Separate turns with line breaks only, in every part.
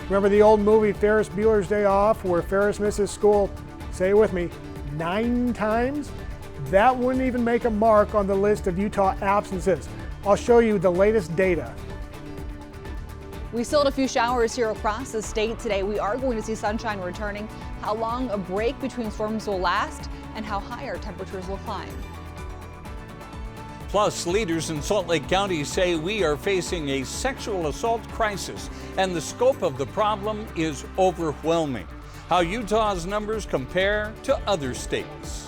Remember the old movie Ferris Bueller's Day Off where Ferris misses school, say it with me, 9 times? That wouldn't even make a mark on the list of Utah absences. I'll show you the latest data.
We still had a few showers here across the state today. We are going to see sunshine returning. How long a break between storms will last and how high our temperatures will climb.
Plus, leaders in Salt Lake County say we are facing a sexual assault crisis and the scope of the problem is overwhelming. How Utah's numbers compare to other states.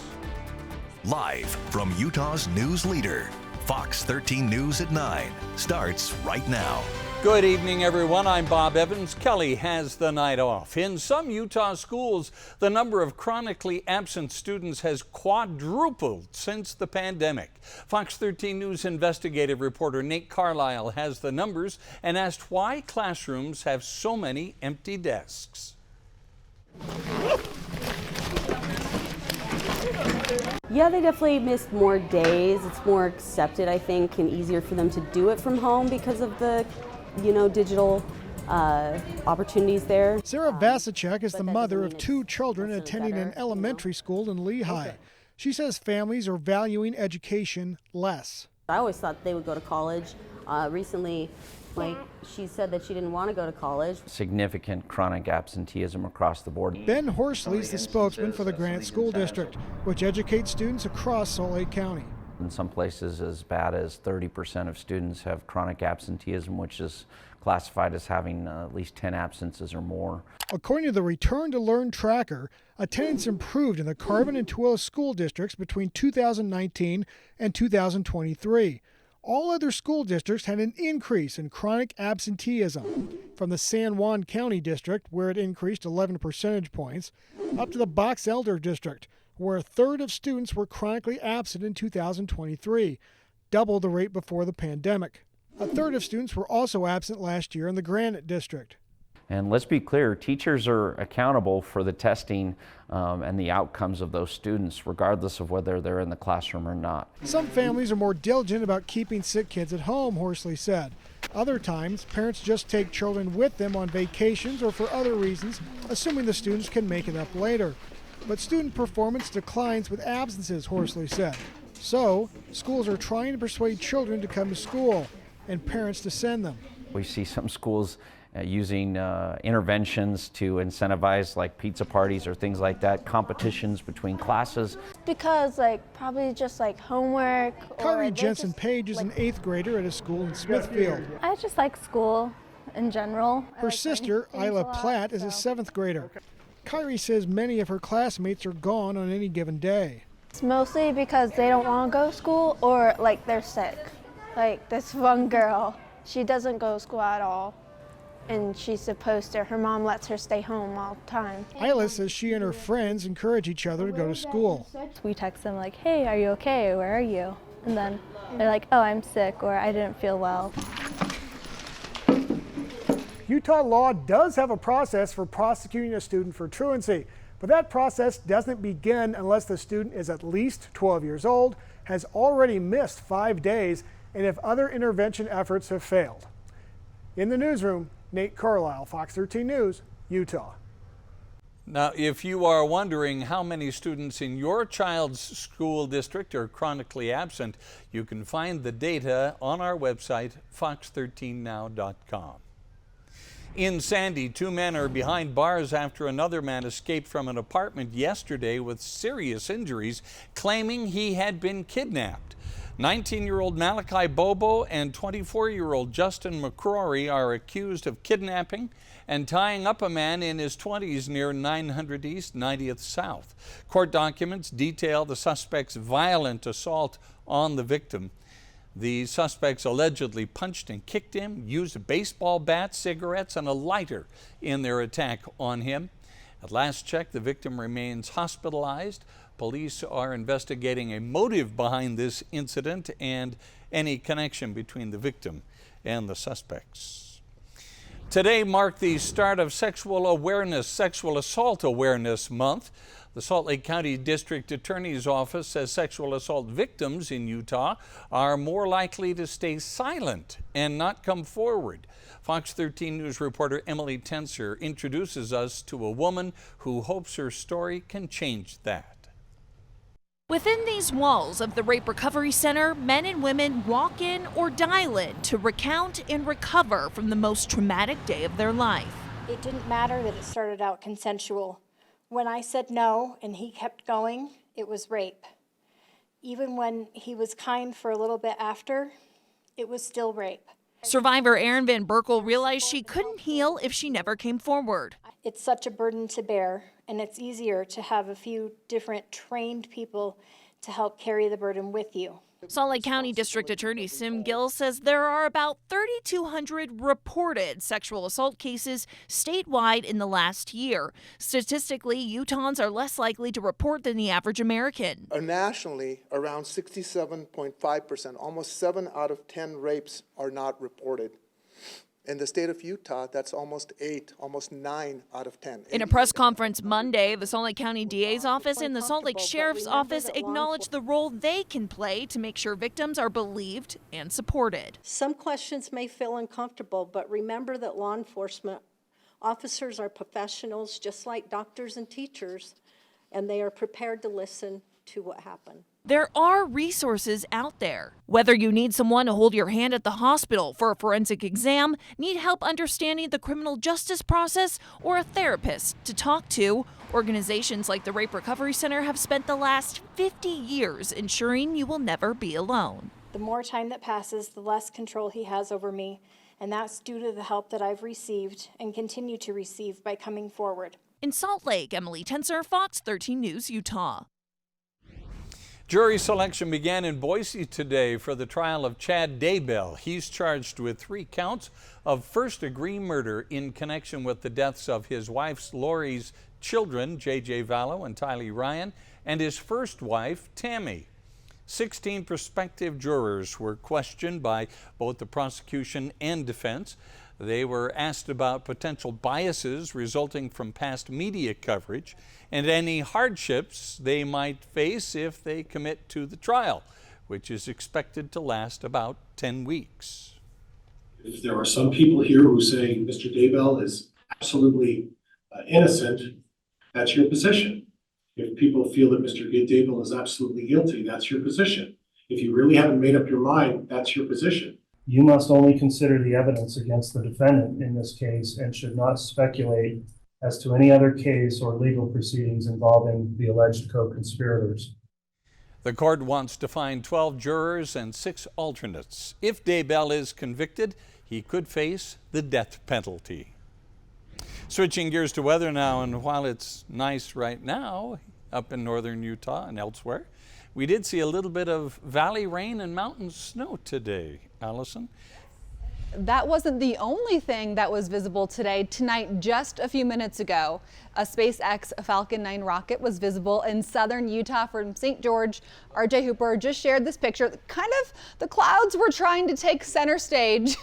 Live from Utah's news leader, Fox 13 News at 9 starts right now.
Good evening, everyone. I'm Bob Evans. Kelly has the night off. In some Utah schools, the number of chronically absent students has quadrupled since the pandemic. Fox 13 News investigative reporter Nate Carlisle has the numbers and asked why classrooms have so many empty desks.
Yeah, they definitely missed more days. It's more accepted, I think, and easier for them to do it from home because of the digital opportunities there.
Sarah Vasicek is the mother of 2 children attending an elementary school in Lehigh. She says families are valuing education less.
I always thought they would go to college. Recently, she said that she didn't want to go to college.
Significant chronic absenteeism across the board.
Ben Horsley is the spokesman for the Granite School District, which educates students across Salt Lake County.
In some places, as bad as 30% of students have chronic absenteeism, which is classified as having at least 10 absences or more.
According to the Return to Learn tracker, attendance improved in the Carbon and Tooele school districts between 2019 and 2023. All other school districts had an increase in chronic absenteeism, from the San Juan County District, where it increased 11 percentage points, up to the Box Elder District, where 1/3 of students were chronically absent in 2023, double the rate before the pandemic. 1/3 of students were also absent last year in the Granite District.
And let's be clear, teachers are accountable for the testing and the outcomes of those students, regardless of whether they're in the classroom or not.
Some families are more diligent about keeping sick kids at home, Horsley said. Other times, parents just take children with them on vacations or for other reasons, assuming the students can make it up later. But student performance declines with absences, Horsley said. So, schools are trying to persuade children to come to school and parents to send them.
We see some schools using interventions to incentivize, like pizza parties or things like that, competitions between classes.
Because probably just homework.
Kyrie Jensen Page is an 8th grader at a school in Smithfield.
I just like school in general.
Her sister, Isla Platt, is a 7th grader. Kyrie says many of her classmates are gone on any given day.
It's mostly because they don't want to go to school or they're sick. Like this one girl, she doesn't go to school at all. And she's supposed to. Her mom lets her stay home all the time.
Isla says she and her friends encourage each other to go to school.
We text them hey, are you okay? Where are you? And then they're like, oh, I'm sick, or I didn't feel well.
Utah law does have a process for prosecuting a student for truancy, but that process doesn't begin unless the student is at least 12 years old, has already missed 5 days, and if other intervention efforts have failed. In the newsroom, Nate Carlisle, Fox 13 News, Utah.
Now, if you are wondering how many students in your child's school district are chronically absent, you can find the data on our website, fox13now.com. In Sandy, 2 men are behind bars after another man escaped from an apartment yesterday with serious injuries, claiming he had been kidnapped. 19-year-old Malachi Bobo and 24-year-old Justin McCrory are accused of kidnapping and tying up a man in his 20s near 900 East, 90th South. Court documents detail the suspect's violent assault on the victim. The suspects allegedly punched and kicked him, used a baseball bat, cigarettes, and a lighter in their attack on him. At last check, the victim remains hospitalized. Police are investigating a motive behind this incident and any connection between the victim and the suspects. Today marked the start of Sexual Assault Awareness Month. The Salt Lake County District Attorney's Office says sexual assault victims in Utah are more likely to stay silent and not come forward. Fox 13 News reporter Emily Tenser introduces us to a woman who hopes her story can change that.
Within these walls of the Rape Recovery Center, men and women walk in or dial in to recount and recover from the most traumatic day of their life.
It didn't matter that it started out consensual. When I said no and he kept going, it was rape. Even when he was kind for a little bit after, it was still rape.
Survivor Erin Van Berkel realized she couldn't heal if she never came forward.
It's such a burden to bear, and it's easier to have a few different trained people to help carry the burden with you.
Salt Lake County District Attorney Sim Gill says there are about 3,200 reported sexual assault cases statewide in the last year. Statistically, Utahns are less likely to report than the average American.
Nationally, around 67.5%, almost 7 out of 10 rapes are not reported. In the state of Utah, that's almost 9 out of 10.
In a press conference Monday, the Salt Lake County DA's office and the Salt Lake Sheriff's Office acknowledged the role they can play to make sure victims are believed and supported.
Some questions may feel uncomfortable, but remember that law enforcement officers are professionals just like doctors and teachers, and they are prepared to listen to what happened.
There are resources out there. Whether you need someone to hold your hand at the hospital for a forensic exam, need help understanding the criminal justice process, or a therapist to talk to, organizations like the Rape Recovery Center have spent the last 50 years ensuring you will never be alone.
The more time that passes, the less control he has over me, and that's due to the help that I've received and continue to receive by coming forward.
In Salt Lake, Emily Tenser, Fox 13 News, Utah.
Jury selection began in Boise today for the trial of Chad Daybell. He's charged with 3 counts of first-degree murder in connection with the deaths of his wife Lori's children, J.J. Vallow and Tylee Ryan, and his first wife, Tammy. 16 prospective jurors were questioned by both the prosecution and defense. They were asked about potential biases resulting from past media coverage and any hardships they might face if they commit to the trial, which is expected to last about 10 weeks.
If there are some people here who say Mr. Daybell is absolutely innocent, that's your position. If people feel that Mr. Daybell is absolutely guilty, that's your position. If you really haven't made up your mind, that's your position.
You must only consider the evidence against the defendant in this case and should not speculate as to any other case or legal proceedings involving the alleged co-conspirators.
The court wants to find 12 jurors and 6 alternates. If Daybell is convicted, he could face the death penalty. Switching gears to weather now, and while it's nice right now up in northern Utah and elsewhere, we did see a little bit of valley rain and mountain snow today. Allison?
That wasn't the only thing that was visible today. Tonight, just a few minutes ago, a SpaceX Falcon 9 rocket was visible in southern Utah from St. George. RJ Hooper just shared this picture. Kind of the clouds were trying to take center stage,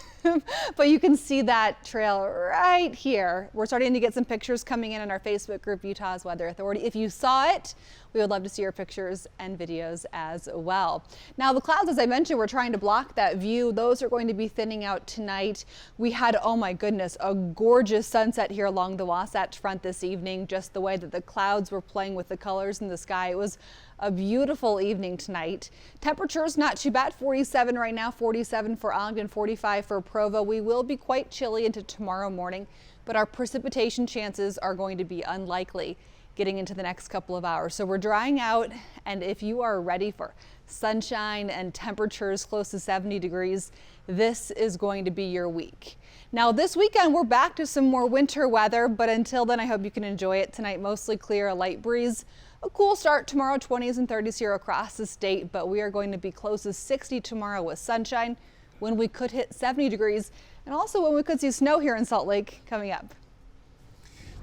but you can see that trail right here. We're starting to get some pictures coming in our Facebook group, Utah's Weather Authority. If you saw it, we would love to see your pictures and videos as well. Now, the clouds, as I mentioned, were trying to block that view. Those are going to be thinning out tonight. We had, oh my goodness, a gorgeous sunset here along the Wasatch Front this evening, just the way that the clouds were playing with the colors in the sky. It was a beautiful evening tonight. Temperatures not too bad, 47 right now, 47 for Ogden, 45 for Provo. We will be quite chilly into tomorrow morning, but our precipitation chances are going to be unlikely getting into the next couple of hours. So we're drying out, and if you are ready for sunshine and temperatures close to 70 degrees, this is going to be your week. Now this weekend we're back to some more winter weather, but until then I hope you can enjoy it. Tonight mostly clear, a light breeze. A cool start tomorrow, 20s and 30s here across the state, but we are going to be close to 60 tomorrow with sunshine, when we could hit 70 degrees, and also when we could see snow here in Salt Lake coming up.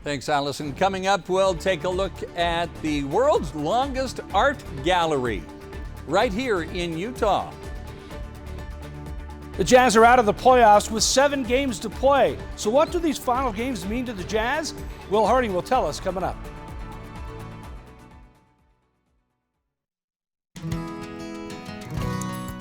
Thanks, Allison. Coming up, we'll take a look at the world's longest art gallery right here in Utah.
The Jazz are out of the playoffs with 7 games to play. So what do these final games mean to the Jazz? Will Hardy will tell us coming up.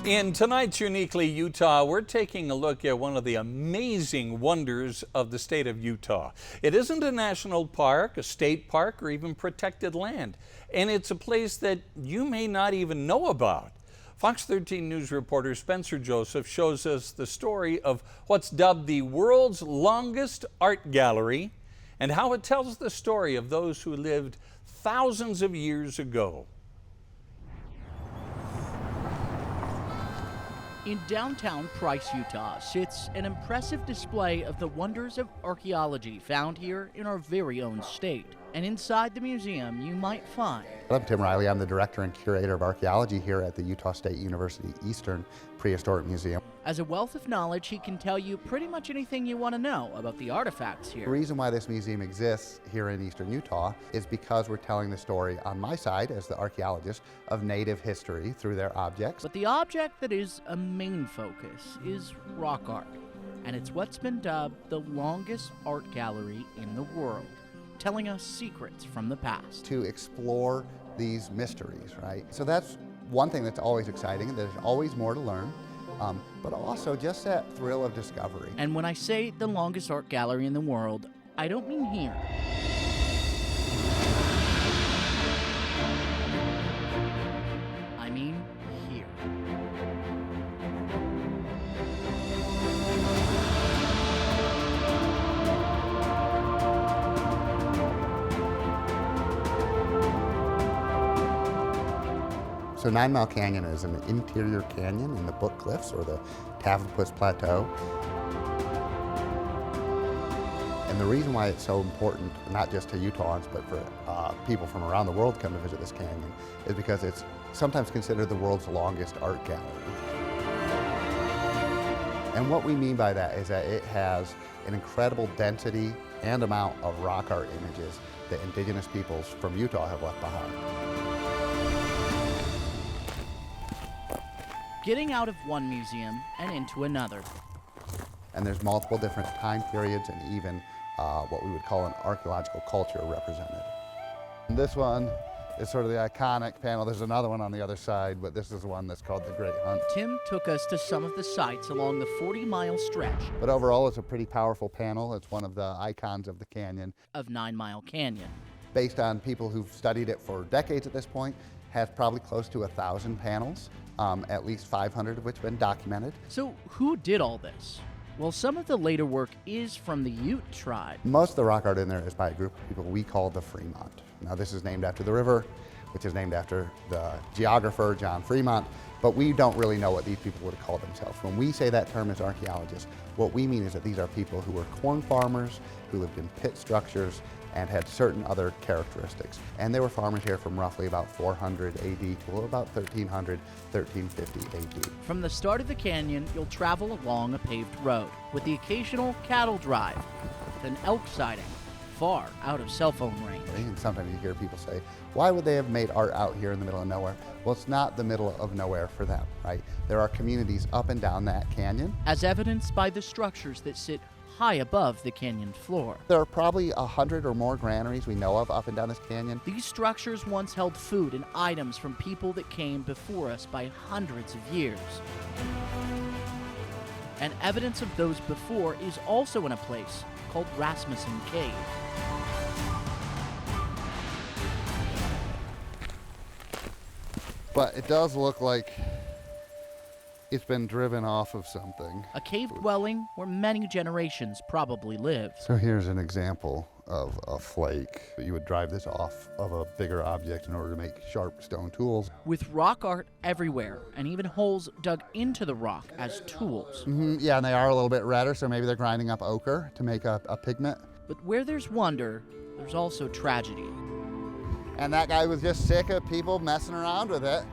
In tonight's Uniquely Utah, we're taking a look at one of the amazing wonders of the state of Utah. It isn't a national park, a state park, or even protected land. And it's a place that you may not even know about. Fox 13 News reporter Spencer Joseph shows us the story of what's dubbed the world's longest art gallery and how it tells the story of those who lived thousands of years ago.
In downtown Price, Utah, sits an impressive display of the wonders of archaeology found here in our very own state. And inside the museum, you might find...
I'm Tim Riley. I'm the director and curator of archaeology here at the Utah State University Eastern Prehistoric Museum.
As a wealth of knowledge, he can tell you pretty much anything you want to know about the artifacts here.
The reason why this museum exists here in Eastern Utah is because we're telling the story on my side as the archaeologist of Native history through their objects.
But the object that is a main focus is rock art, and it's what's been dubbed the longest art gallery in the world, telling us secrets from the past.
To explore these mysteries, right? So that's one thing that's always exciting, there's always more to learn, but also just that thrill of discovery.
And when I say the longest art gallery in the world, I don't mean here. I mean here.
So 9 Mile Canyon is an interior canyon in the Book Cliffs or the Tavaputs Plateau. And the reason why it's so important, not just to Utahns, but for people from around the world come to visit this canyon, is because it's sometimes considered the world's longest art gallery. And what we mean by that is that it has an incredible density and amount of rock art images that indigenous peoples from Utah have left behind.
Getting out of one museum and into another.
And there's multiple different time periods and even what we would call an archaeological culture represented. And this one is sort of the iconic panel. There's another one on the other side, but this is the one that's called the Great Hunt.
Tim took us to some of the sites along the 40-mile stretch.
But overall, it's a pretty powerful panel. It's one of the icons of the canyon.
Of 9 Mile Canyon.
Based on people who've studied it for decades at this point, has probably close to 1,000 panels, at least 500 of which have been documented.
So who did all this? Well, some of the later work is from the Ute tribe.
Most of the rock art in there is by a group of people we call the Fremont. Now this is named after the river, which is named after the geographer John Fremont, but we don't really know what these people would have called themselves. When we say that term as archaeologists, what we mean is that these are people who were corn farmers, who lived in pit structures, and had certain other characteristics. And they were farmers here from roughly about 400 AD to about 1300, 1350 AD.
From the start of the canyon, you'll travel along a paved road with the occasional cattle drive, with an elk sighting, far out of cell phone range.
And sometimes you hear people say, why would they have made art out here in the middle of nowhere? Well, it's not the middle of nowhere for them, right? There are communities up and down that canyon.
As evidenced by the structures that sit high above the canyon floor.
There are probably 100 or more granaries we know of up and down this canyon.
These structures once held food and items from people that came before us by hundreds of years. And evidence of those before is also in a place called Rasmussen Cave.
But it does look like it's been driven off of something.
A cave dwelling where many generations probably lived.
So here's an example of a flake. You would drive this off of a bigger object in order to make sharp stone tools.
With rock art everywhere, and even holes dug into the rock as tools.
Yeah, and they are a little bit redder, so maybe they're grinding up ochre to make a pigment.
But where there's wonder, there's also tragedy.
And that guy was just sick of people messing around with it.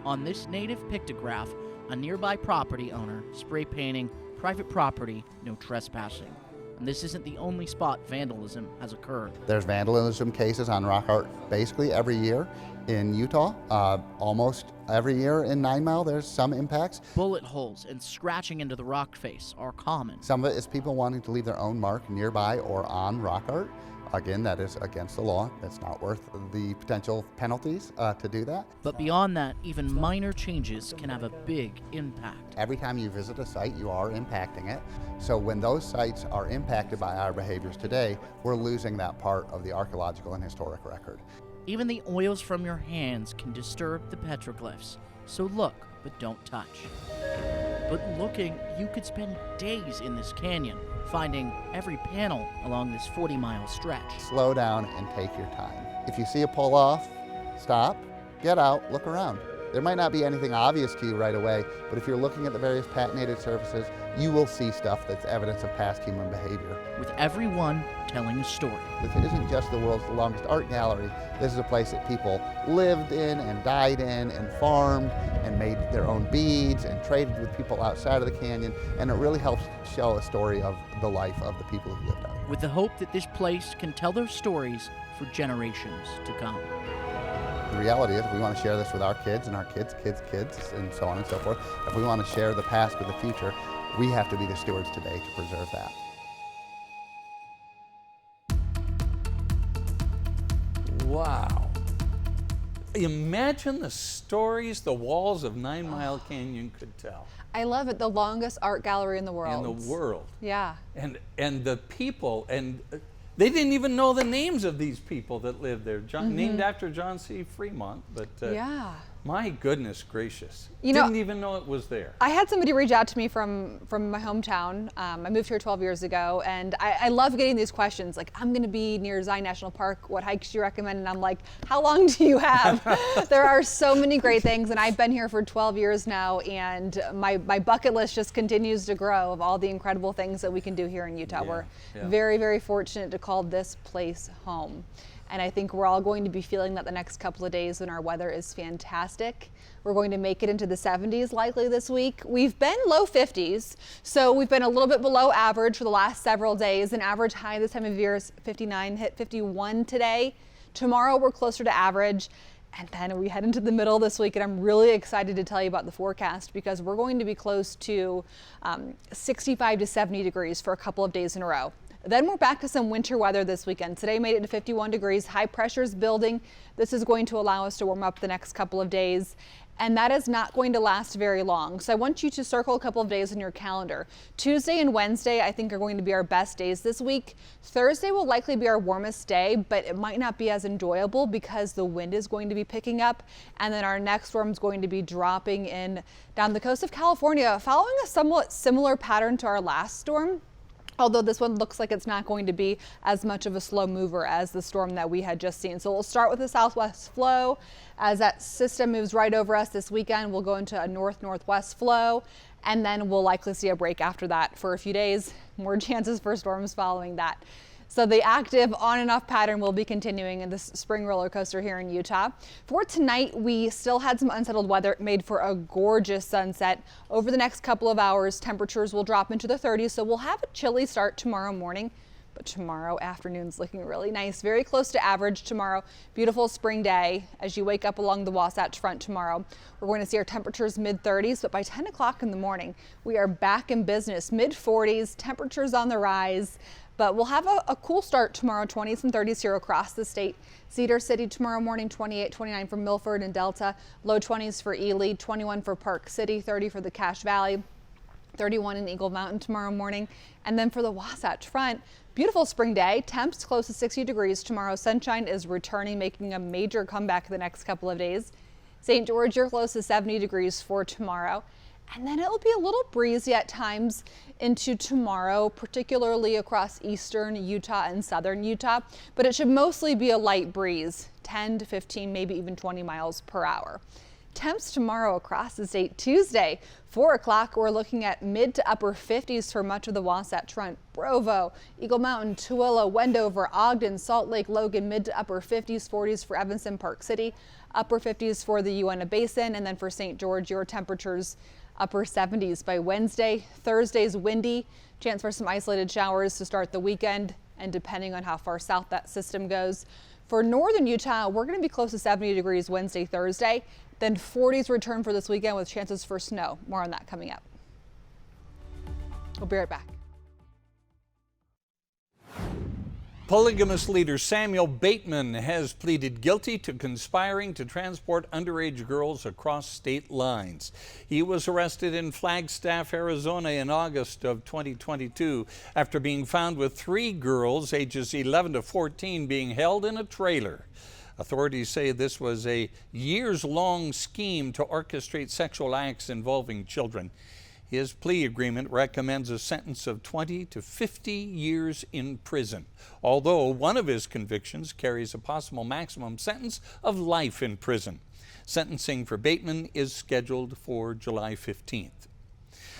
On this native pictograph, a nearby property owner spray painting, "Private property, no trespassing." And this isn't the only spot vandalism has occurred.
There's vandalism cases on rock art basically every year in Utah. Almost every year in 9 Mile, there's some impacts.
Bullet holes and scratching into the rock face are common.
Some of it is people wanting to leave their own mark nearby or on rock art. Again, that is against the law. That's not worth the potential penalties to do that.
But beyond that, even minor changes can have a big impact.
Every time you visit a site, you are impacting it. So when those sites are impacted by our behaviors today, we're losing that part of the archaeological and historic record.
Even the oils from your hands can disturb the petroglyphs. So look, but don't touch. But looking, you could spend days in this canyon, finding every panel along this 40-mile stretch.
Slow down and take your time. If you see a pull off, stop, get out, look around. There might not be anything obvious to you right away, but if you're looking at the various patinated surfaces, you will see stuff that's evidence of past human behavior.
With everyone telling a story.
This isn't just the world's longest art gallery. This is a place that people lived in and died in and farmed and made their own beads and traded with people outside of the canyon, and it really helps show a story of the life of the people who lived out here.
With the hope that this place can tell their stories for generations to come.
The reality is, if we want to share this with our kids and our kids' kids' kids, and so on and so forth, if we want to share the past with the future, we have to be the stewards today to preserve that.
Wow. Imagine the stories the walls of 9 Mile Canyon could tell.
I love it. The longest art gallery in the world.
In the world.
Yeah.
And the people, and they didn't even know the names of these people that lived there. Named after John C. Fremont, but
yeah.
My goodness gracious.
You know,
didn't even know it was there.
I had somebody reach out to me from my hometown. I moved here 12 years ago, and I love getting these questions like, I'm going to be near Zion National Park. What hikes do you recommend? And I'm like, how long do you have? There are so many great things, and I've been here for 12 years now, and my bucket list just continues to grow of all the incredible things that we can do here in Utah. We're very, very fortunate to call this place home. And I think we're all going to be feeling that the next couple of days when our weather is fantastic. We're going to make it into the 70s likely this week. We've been low 50s, so we've been a little bit below average for the last several days. An average high this time of year is 59, hit 51 today. Tomorrow we're closer to average. And then we head into the middle this week, and I'm really excited to tell you about the forecast because we're going to be close to 65 to 70 degrees for a couple of days in a row. Then we're back to some winter weather this weekend. Today made it to 51 degrees. High pressure is building. This is going to allow us to warm up the next couple of days, and that is not going to last very long. So I want you to circle a couple of days on your calendar. Tuesday and Wednesday, I think, are going to be our best days this week. Thursday will likely be our warmest day, but it might not be as enjoyable because the wind is going to be picking up. And then our next storm is going to be dropping in down the coast of California, following a somewhat similar pattern to our last storm. Although this one looks like it's not going to be as much of a slow mover as the storm that we had just seen. So we'll start with a southwest flow. As that system moves right over us this weekend, we'll go into a north-northwest flow, and then we'll likely see a break after that for a few days. More chances for storms following that. So the active on and off pattern will be continuing in this spring roller coaster here in Utah. For tonight, we still had some unsettled weather, made for a gorgeous sunset. Over the next couple of hours, temperatures will drop into the 30s, so we'll have a chilly start tomorrow morning. But tomorrow afternoon's looking really nice, very close to average tomorrow. Beautiful spring day as you wake up along the Wasatch Front tomorrow. We're going to see our temperatures mid-30s, but by 10 o'clock in the morning, we are back in business, mid-40s, temperatures on the rise. But we'll have a cool start tomorrow, 20s and 30s here across the state. Cedar City tomorrow morning, 28, 29 for Milford and Delta, low 20s for Ely, 21 for Park City, 30 for the Cache Valley, 31 in Eagle Mountain tomorrow morning. And then for the Wasatch Front, beautiful spring day, temps close to 60 degrees tomorrow. Sunshine is returning, making a major comeback the next couple of days. St. George, you're close to 70 degrees for tomorrow. And then it'll be a little breezy at times into tomorrow, particularly across eastern Utah and southern Utah, but it should mostly be a light breeze, 10 to 15, maybe even 20 miles per hour. Temps tomorrow across the state. Tuesday, 4 o'clock, we're looking at mid to upper 50s for much of the Wasatch Front. Provo, Eagle Mountain, Tooele, Wendover, Ogden, Salt Lake, Logan, mid to upper 50s, 40s for Evanston, Park City, upper 50s for the Uinta Basin, and then for St. George, your temperatures upper 70s by Wednesday. Thursday's windy, chance for some isolated showers to start the weekend. and depending on how far south that system goes. For northern Utah, we're going to be close to 70 degrees Wednesday, Thursday. Then 40s return for this weekend with chances for snow. More on that coming up. We'll be right back.
Polygamous leader Samuel Bateman has pleaded guilty to conspiring to transport underage girls across state lines. He was arrested in Flagstaff, Arizona in August of 2022 after being found with 3 girls ages 11 to 14 being held in a trailer. Authorities say this was a years-long scheme to orchestrate sexual acts involving children. His plea agreement recommends a sentence of 20 to 50 years in prison, although one of his convictions carries a possible maximum sentence of life in prison. Sentencing for Bateman is scheduled for July 15th.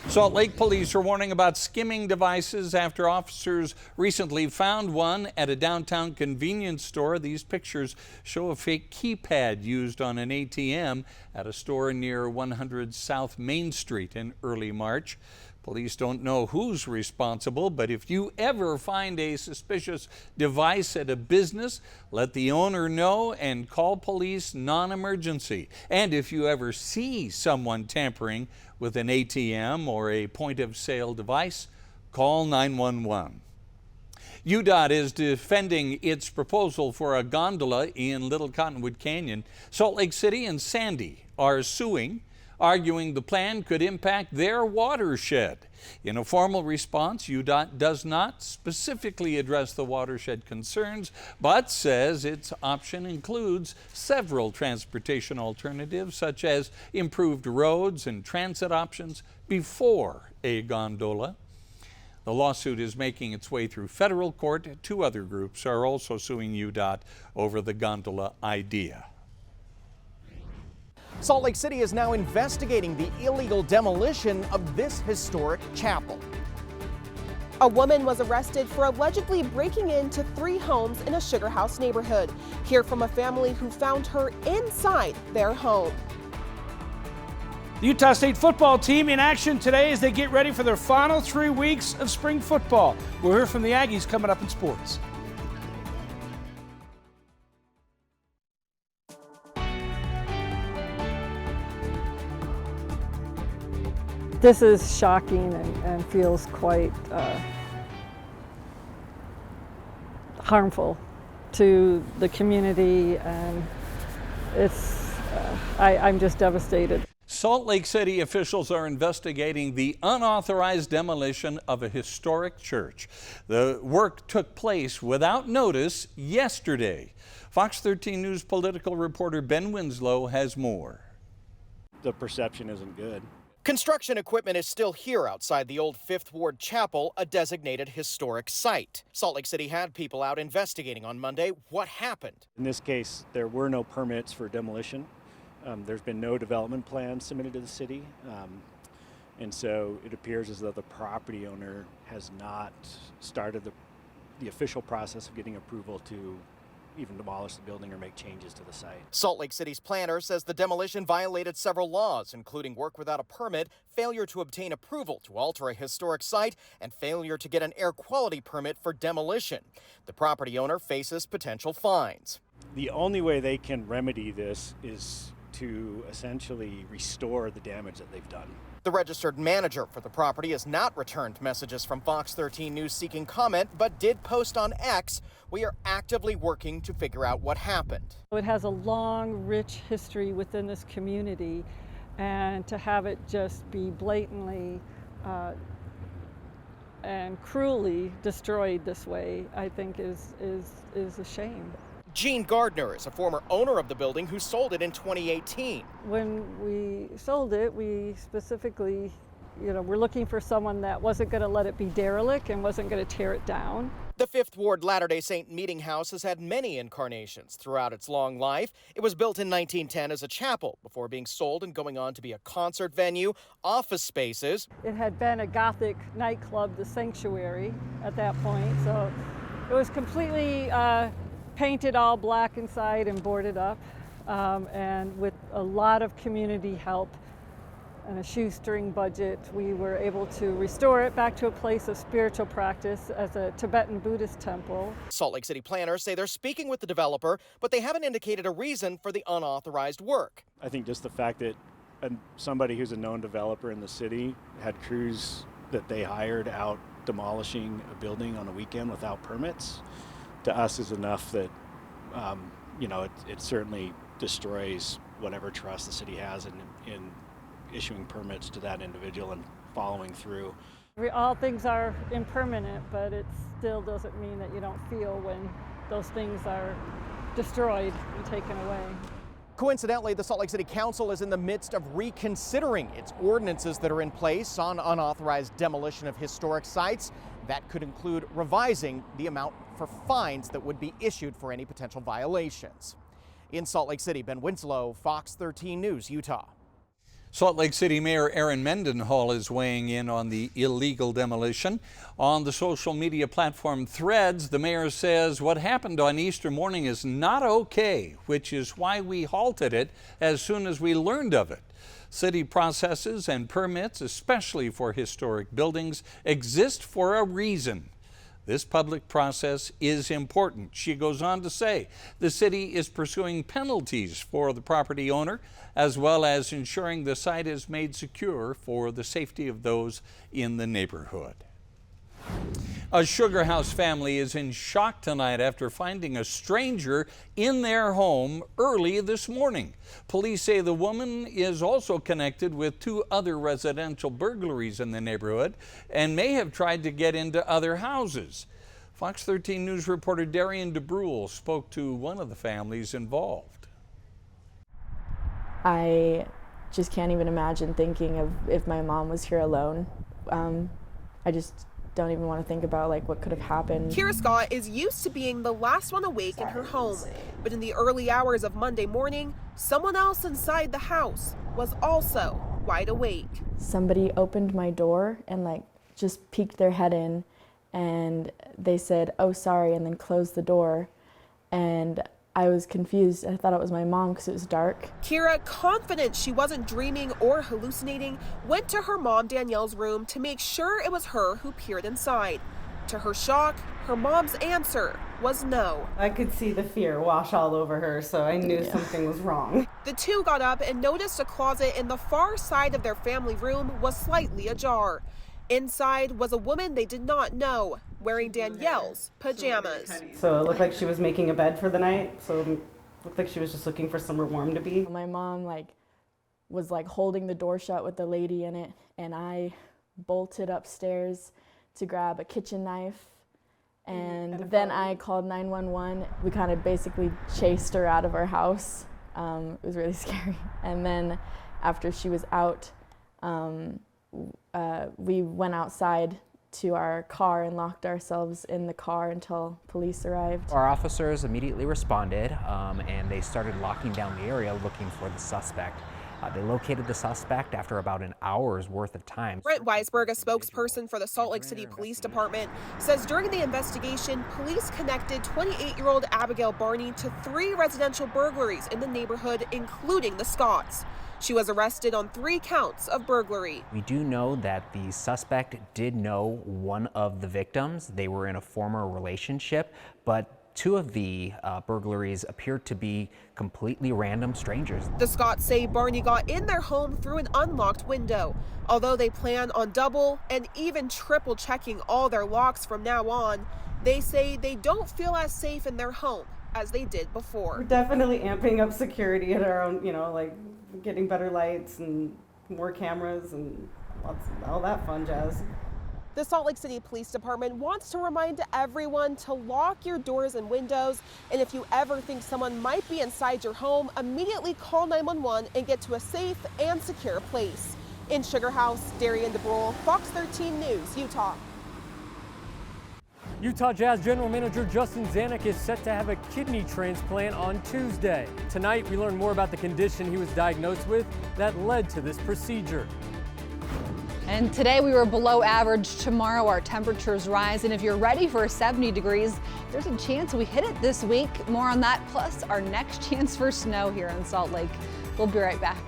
Salt Lake police are warning about skimming devices after officers recently found one at a downtown convenience store. These pictures show a fake keypad used on an ATM at a store near 100 South Main Street in early March. Police don't know who's responsible, but if you ever find a suspicious device at a business, let the owner know and call police non-emergency. And if you ever see someone tampering with an ATM or a point-of-sale device, call 911. UDOT is defending its proposal for a gondola in Little Cottonwood Canyon. Salt Lake City and Sandy are suing, arguing the plan could impact their watershed. In a formal response, UDOT does not specifically address the watershed concerns, but says its option includes several transportation alternatives, such as improved roads and transit options before a gondola. The lawsuit is making its way through federal court. 2 other groups are also suing UDOT over the gondola idea.
Salt Lake City is now investigating the illegal demolition of this historic chapel.
A woman was arrested for allegedly breaking into 3 homes in a Sugar House neighborhood. Hear from a family who found her inside their home.
The Utah State football team in action today as they get ready for their final 3 weeks of spring football. We'll hear from the Aggies coming up in sports.
This is shocking and feels quite harmful to the community, and I'm just devastated.
Salt Lake City officials are investigating the unauthorized demolition of a historic church. The work took place without notice yesterday. Fox 13 News political reporter Ben Winslow has more.
The perception isn't good.
Construction equipment is still here outside the old 5th Ward Chapel, a designated historic site. Salt Lake City had people out investigating on Monday. What happened?
In this case, there were no permits for demolition. There's been no development plan submitted to the city. And so it appears as though the property owner has not started the official process of getting approval to even demolish the building or make changes to the site.
Salt Lake City's planner says the demolition violated several laws, including work without a permit, failure to obtain approval to alter a historic site, and failure to get an air quality permit for demolition. The property owner faces potential fines.
The only way they can remedy this is to essentially restore the damage that they've done.
The registered manager for the property has not returned messages from Fox 13 News seeking comment, but did post on X, "We are actively working to figure out what happened."
It has a long, rich history within this community, and to have it just be blatantly and cruelly destroyed this way, I think is a shame.
Gene Gardner is a former owner of the building who sold it in 2018.
When we sold it, we specifically, we're looking for someone that wasn't going to let it be derelict and wasn't going to tear it down.
The 5th Ward Latter-day Saint Meeting House has had many incarnations throughout its long life. It was built in 1910 as a chapel before being sold and going on to be a concert venue, office spaces.
It had been a Gothic nightclub, the Sanctuary, at that point, so it was completely painted all black inside and boarded up, and with a lot of community help and a shoestring budget, we were able to restore it back to a place of spiritual practice as a Tibetan Buddhist temple.
Salt Lake City planners say they're speaking with the developer, but they haven't indicated a reason for the unauthorized work.
I think just the fact that somebody who's a known developer in the city had crews that they hired out demolishing a building on a weekend without permits, to us is enough that, it certainly destroys whatever trust the city has in issuing permits to that individual and following through.
All things are impermanent, but it still doesn't mean that you don't feel when those things are destroyed and taken away.
Coincidentally, the Salt Lake City Council is in the midst of reconsidering its ordinances that are in place on unauthorized demolition of historic sites. That could include revising the amount for fines that would be issued for any potential violations. In Salt Lake City, Ben Winslow, Fox 13 News, Utah.
Salt Lake City Mayor Aaron Mendenhall is weighing in on the illegal demolition. On the social media platform Threads, the mayor says what happened on Easter morning is not okay, which is why we halted it as soon as we learned of it. City processes and permits, especially for historic buildings, exist for a reason. This public process is important. She goes on to say the city is pursuing penalties for the property owner, as well as ensuring the site is made secure for the safety of those in the neighborhood. A Sugar House family is in shock tonight after finding a stranger in their home early this morning. Police say the woman is also connected with 2 other residential burglaries in the neighborhood and may have tried to get into other houses. Fox 13 News reporter Darian DeBrule spoke to one of the families involved.
I just can't even imagine thinking of if my mom was here alone. I just don't even want to think about what could have happened.
Kira Scott is used to being the last one awake in her home, but in the early hours of Monday morning, someone else inside the house was also wide awake.
Somebody opened my door and just peeked their head in, and they said, "Oh, sorry," and then closed the door. And I was confused. I thought it was my mom because it was dark.
Kira, confident she wasn't dreaming or hallucinating, went to her mom Danielle's room to make sure it was her who peered inside. To her shock, her mom's answer was no.
I could see the fear wash all over her, so I knew something was wrong.
The two got up and noticed a closet in the far side of their family room was slightly ajar. Inside was a woman they did not know, wearing Danielle's pajamas.
So it looked like she was making a bed for the night, so it looked like she was just looking for somewhere warm to be.
My mom was holding the door shut with the lady in it, and I bolted upstairs to grab a kitchen knife, and then I called 911. We kind of basically chased her out of our house. It was really scary. And then after she was out, we went outside to our car and locked ourselves in the car until police arrived.
Our officers immediately responded and they started locking down the area looking for the suspect. They located the suspect after about an hour's worth of time.
Brent Weisberg, a spokesperson for the Salt Lake City Police Department, says during the investigation, police connected 28-year-old Abigail Barney to 3 residential burglaries in the neighborhood, including the Scotts. She was arrested on 3 counts of burglary.
We do know that the suspect did know one of the victims. They were in a former relationship, but 2 of the burglaries appeared to be completely random strangers.
The Scotts say Barney got in their home through an unlocked window. Although they plan on double and even triple checking all their locks from now on, they say they don't feel as safe in their home as they did before.
We're definitely amping up security at our own, getting better lights and more cameras and all that fun jazz.
The Salt Lake City Police Department wants to remind everyone to lock your doors and windows, and if you ever think someone might be inside your home, immediately call 911 and get to a safe and secure place. In Sugar House, Darian DeBrule, Fox 13 News, Utah.
Utah Jazz General Manager Justin Zanuck is set to have a kidney transplant on Tuesday. Tonight, we learn more about the condition he was diagnosed with that led to this procedure.
And today we were below average. Tomorrow our temperatures rise, and if you're ready for 70 degrees, there's a chance we hit it this week. More on that, plus our next chance for snow here in Salt Lake. We'll be right back.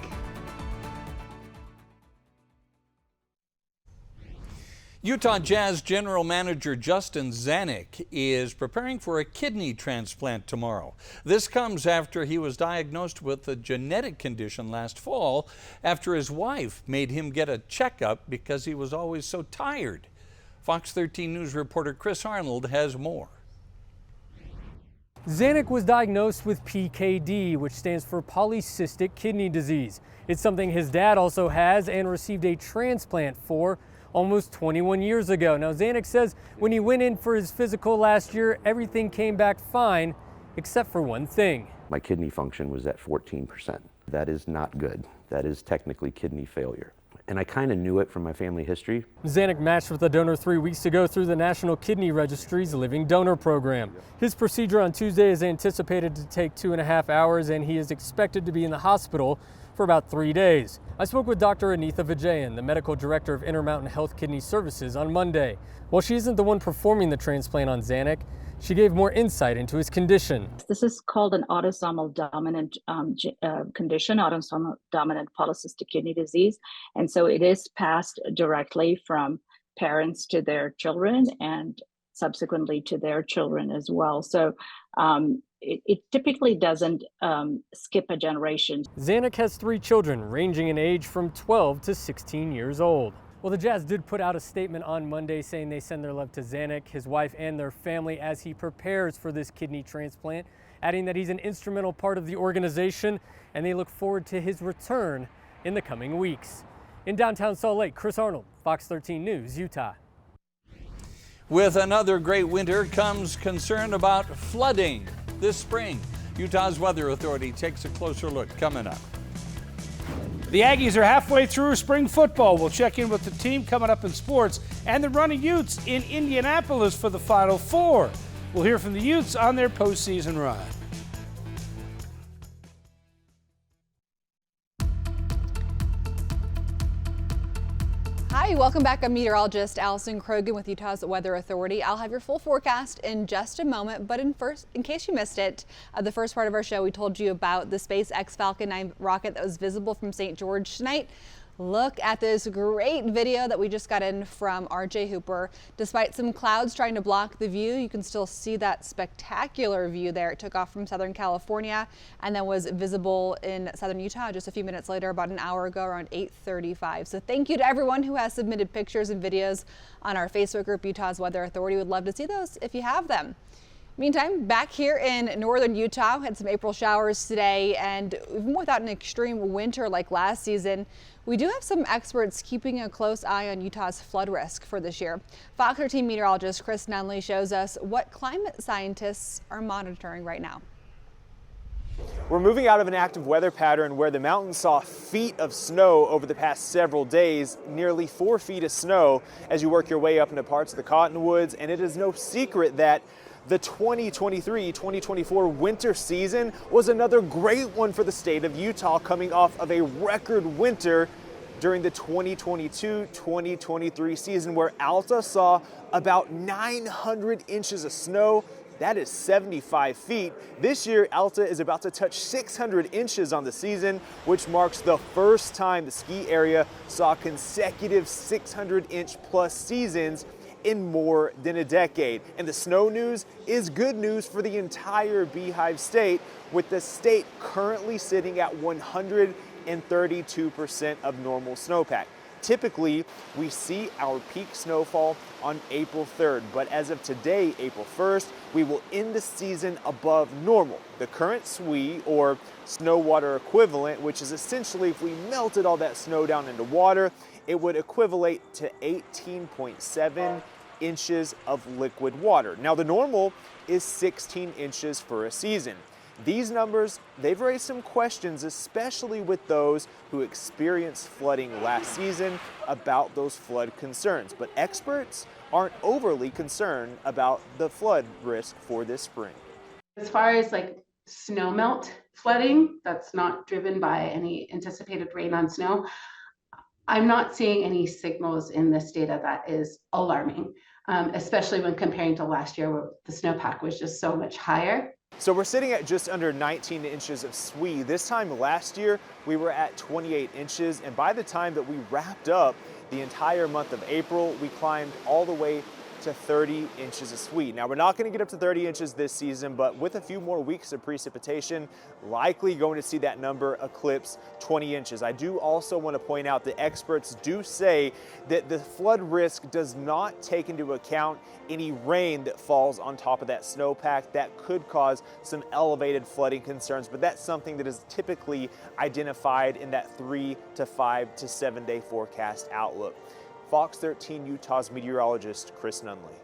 Utah Jazz General Manager Justin Zanuck is preparing for a kidney transplant tomorrow. This comes after he was diagnosed with a genetic condition last fall after his wife made him get a checkup because he was always so tired. Fox 13 News reporter Chris Arnold has more.
Zanuck was diagnosed with PKD, which stands for polycystic kidney disease. It's something his dad also has and received a transplant for almost 21 years ago. Now, Zanuck says when he went in for his physical last year, everything came back fine, except for one thing.
My kidney function was at 14%. That is not good. That is technically kidney failure. And I kind of knew it from my family history.
Zanuck matched with a donor 3 weeks ago through the National Kidney Registry's Living Donor Program. His procedure on Tuesday is anticipated to take 2.5 hours, and he is expected to be in the hospital for about 3 days. I spoke with Dr. Anitha Vijayan, the medical director of Intermountain Health Kidney Services, on Monday. While she isn't the one performing the transplant on Zanuck, she gave more insight into his condition.
This is called an autosomal dominant condition, autosomal dominant polycystic kidney disease. And so it is passed directly from parents to their children and subsequently to their children as well. So it typically doesn't skip a generation.
Zanuck has 3 children ranging in age from 12 to 16 years old. Well, the Jazz did put out a statement on Monday saying they send their love to Zanuck, his wife, and their family as he prepares for this kidney transplant, adding that he's an instrumental part of the organization and they look forward to his return in the coming weeks. In downtown Salt Lake, Chris Arnold, Fox 13 News, Utah.
With another great winter comes concern about flooding this spring. Utah's Weather Authority takes a closer look coming up.
The Aggies are halfway through spring football. We'll check in with the team coming up in sports and the Running Utes in Indianapolis for the Final Four. We'll hear from the Utes on their postseason run.
Hi, welcome back. I'm meteorologist Allison Krogan with Utah's Weather Authority. I'll have your full forecast in just a moment, but in case you missed it, the first part of our show, we told you about the SpaceX Falcon 9 rocket that was visible from St. George tonight. Look at this great video that we just got in from RJ Hooper. Despite some clouds trying to block the view, you can still see that spectacular view there. It took off from Southern California and then was visible in Southern Utah just a few minutes later, about an hour ago, around 8:35. So thank you to everyone who has submitted pictures and videos on our Facebook group, Utah's Weather Authority. We'd love to see those if you have them. Meantime, back here in northern Utah, had some April showers today, and even without an extreme winter like last season, we do have some experts keeping a close eye on Utah's flood risk for this year. Fox 13 meteorologist Chris Nunley shows us what climate scientists are monitoring right now.
We're moving out of an active weather pattern where the mountain saw feet of snow over the past several days, nearly 4 feet of snow as you work your way up into parts of the Cottonwoods, and it is no secret that the 2023-2024 winter season was another great one for the state of Utah, coming off of a record winter during the 2022-2023 season where Alta saw about 900 inches of snow. That is 75 feet. This year, Alta is about to touch 600 inches on the season, which marks the first time the ski area saw consecutive 600-inch plus seasons in more than a decade. And the snow news is good news for the entire Beehive State, with the state currently sitting at 132% of normal snowpack. Typically, we see our peak snowfall on April 3rd, but as of today, April 1st, we will end the season above normal. The current SWE, or snow water equivalent, which is essentially if we melted all that snow down into water, it would equivalent to 18.7 inches of liquid water. Now, the normal is 16 inches for a season. These numbers, they've raised some questions, especially with those who experienced flooding last season about those flood concerns. But experts aren't overly concerned about the flood risk for this spring.
As far as like snow melt flooding, that's not driven by any anticipated rain on snow, I'm not seeing any signals in this data that is alarming, especially when comparing to last year where the snowpack was just so much higher.
So we're sitting at just under 19 inches of SWE. This time last year, we were at 28 inches. And by the time that we wrapped up the entire month of April, we climbed all the way to 30 inches of SWE. Now, we're not going to get up to 30 inches this season, but with a few more weeks of precipitation, likely going to see that number eclipse 20 inches. I do also want to point out that experts do say that the flood risk does not take into account any rain that falls on top of that snowpack that could cause some elevated flooding concerns, but that's something that is typically identified in that 3 to 5 to 7 day forecast outlook. Fox 13 Utah's meteorologist Chris Nunley.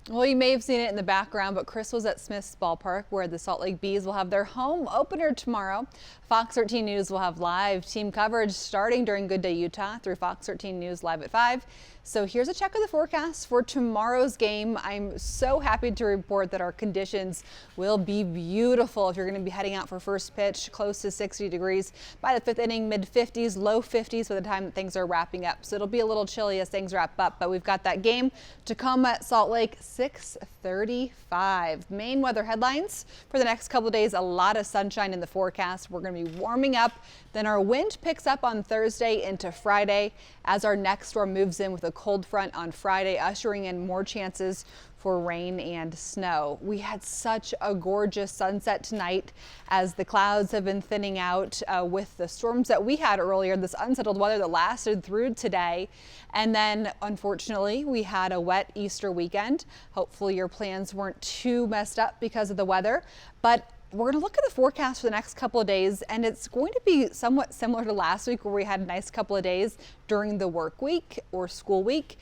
Well, you may have seen it in the background, but Chris was at Smith's Ballpark where the Salt Lake Bees will have their home opener tomorrow. Fox 13 News will have live team coverage starting during Good Day Utah through Fox 13 News Live at 5. So here's a check of the forecast for tomorrow's game. I'm so happy to report that our conditions will be beautiful if you're going to be heading out for first pitch, close to 60 degrees. By the fifth inning, mid 50s, low 50s by the time that things are wrapping up. So it'll be a little chilly as things wrap up, but we've got that game to come at Salt Lake, 6:35. Main weather headlines for the next couple of days, a lot of sunshine in the forecast. We're going to be warming up. Then our wind picks up on Thursday into Friday as our next storm moves in with a cold front on Friday, ushering in more chances for rain and snow. We had such a gorgeous sunset tonight as the clouds have been thinning out with the storms that we had earlier, this unsettled weather that lasted through today. And then unfortunately, we had a wet Easter weekend. Hopefully your plans weren't too messed up because of the weather, but we're going to look at the forecast for the next couple of days, and it's going to be somewhat similar to last week where we had a nice couple of days during the work week or school week.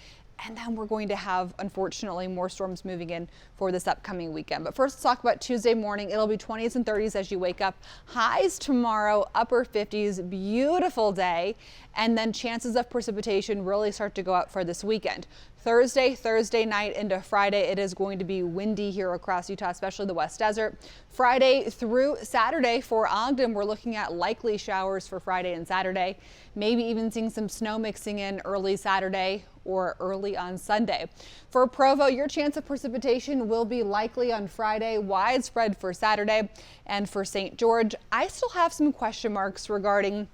And then we're going to have, unfortunately, more storms moving in for this upcoming weekend. But first, let's talk about Tuesday morning. It'll be 20s and 30s as you wake up. Highs tomorrow, upper 50s, beautiful day. And then chances of precipitation really start to go up for this weekend. Thursday night into Friday, it is going to be windy here across Utah, especially the West Desert. Friday through Saturday for Ogden, we're looking at likely showers for Friday and Saturday. Maybe even seeing some snow mixing in early Saturday or early on Sunday. For Provo, your chance of precipitation will be likely on Friday, widespread for Saturday. And for St. George, I still have some question marks regarding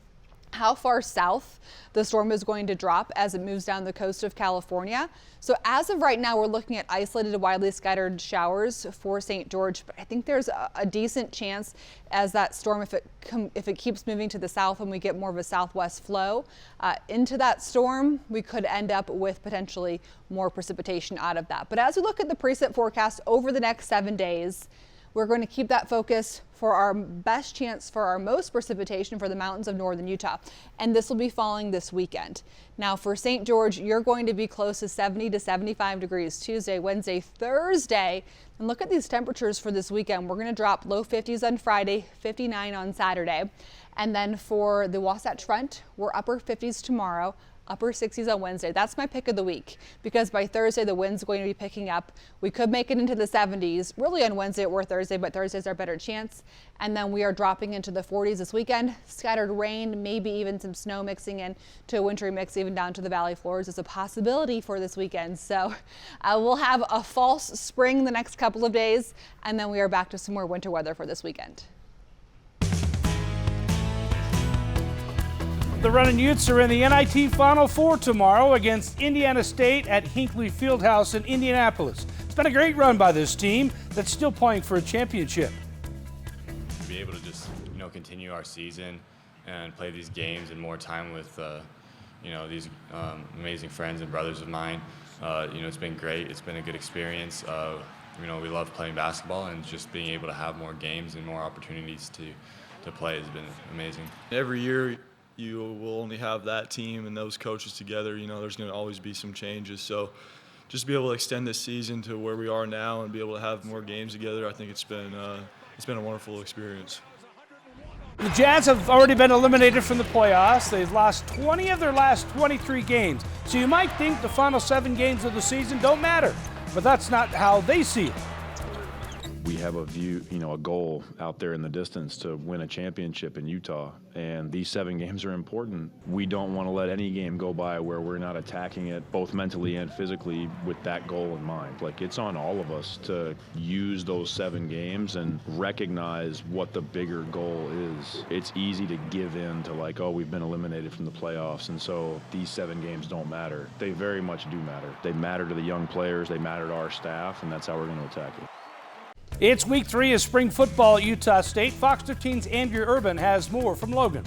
how far south the storm is going to drop as it moves down the coast of California. So as of right now, we're looking at isolated, widely scattered showers for St. George, but I think there's a decent chance as that storm, if it keeps moving to the south and we get more of a southwest flow into that storm, we could end up with potentially more precipitation out of that. But as we look at the preset forecast over the next 7 days, we're going to keep that focus for our best chance for our most precipitation for the mountains of northern Utah. And this will be falling this weekend. Now for St. George, you're going to be close to 70 to 75 degrees Tuesday, Wednesday, Thursday. And look at these temperatures for this weekend. We're going to drop low 50s on Friday, 59 on Saturday. And then for the Wasatch Front, we're upper 50s tomorrow, upper 60s on Wednesday. That's my pick of the week because by Thursday, the wind's going to be picking up. We could make it into the 70s really on Wednesday or Thursday, but Thursday's our better chance. And then we are dropping into the 40s this weekend. Scattered rain, maybe even some snow mixing in to a wintry mix, even down to the valley floors is a possibility for this weekend. So we'll have a false spring the next couple of days, and then we are back to some more winter weather for this weekend.
The Runnin' Utes are in the NIT Final Four tomorrow against Indiana State at Hinckley Fieldhouse in Indianapolis. It's been a great run by this team that's still playing for a championship.
To be able to just, continue our season and play these games and more time with, these amazing friends and brothers of mine, it's been great. It's been a good experience. We love playing basketball, and just being able to have more games and more opportunities to play has been amazing.
Every year, you will only have that team and those coaches together. There's going to always be some changes. So just to be able to extend this season to where we are now and be able to have more games together, I think it's been a wonderful experience.
The Jazz have already been eliminated from the playoffs. They've lost 20 of their last 23 games. So you might think the final 7 games of the season don't matter, but that's not how they see it.
We have a view, a goal out there in the distance to win a championship in Utah, and these 7 games are important. We don't want to let any game go by where we're not attacking it both mentally and physically with that goal in mind. Like, it's on all of us to use those 7 games and recognize what the bigger goal is. It's easy to give in to like, oh, we've been eliminated from the playoffs, and so these 7 games don't matter. They very much do matter. They matter to the young players, they matter to our staff, and that's how we're going to attack it.
It's week 3 of spring football at Utah State. Fox 13's Andrea Urban has more from Logan.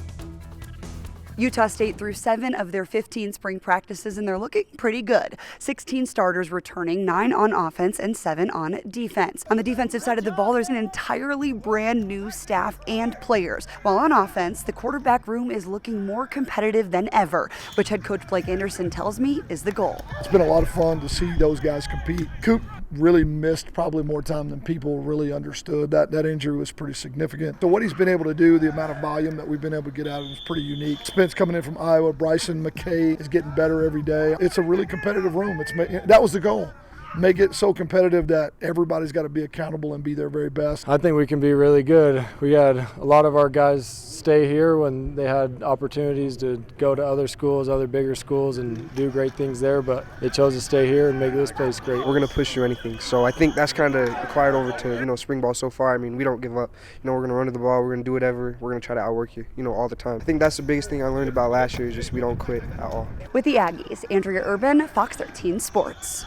Utah State threw 7 of their 15 spring practices, and they're looking pretty good. 16 starters returning, 9 on offense and 7 on defense. On the defensive side of the ball, there's an entirely brand new staff and players. While on offense, the quarterback room is looking more competitive than ever, which head coach Blake Anderson tells me is the goal.
It's been a lot of fun to see those guys compete. Coop really missed probably more time than people really understood. That injury was pretty significant. So what he's been able to do, the amount of volume that we've been able to get out of him is pretty unique. Spence coming in from Iowa, Bryson McKay is getting better every day. It's a really competitive room. That was the goal. Make it so competitive that everybody's got to be accountable and be their very best.
I think we can be really good. We had a lot of our guys stay here when they had opportunities to go to other schools, other bigger schools, and do great things there, but they chose to stay here and make this place great.
We're going to push through anything, so I think that's kind of acquired over to, spring ball so far. I mean, we don't give up. We're going to run to the ball, we're going to do whatever, we're going to try to outwork you, all the time. I think that's the biggest thing I learned about last year is just we don't quit at all.
With the Aggies, Andrea Urban, Fox 13 Sports.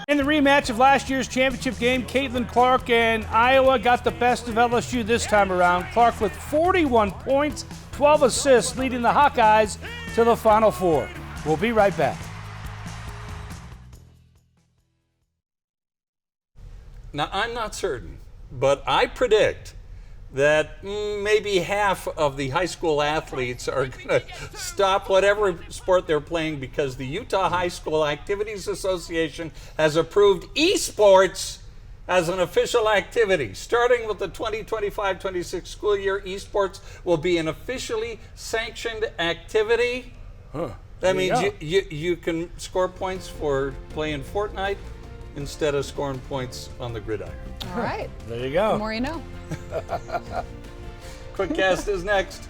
In the rematch of last year's championship game, Caitlin Clark and Iowa got the best of LSU this time around. Clark with 41 points, 12 assists, leading the Hawkeyes to the Final Four. We'll be right back.
Now, I'm not certain, but I predict that maybe half of the high school athletes are going to stop whatever sport they're playing because the Utah High School Activities Association has approved esports as an official activity. Starting with the 2025-26 school year, esports will be an officially sanctioned activity. That means you can score points for playing Fortnite instead of scoring points on the gridiron.
All right.
There you go.
The more you know.
Quick Cast is next.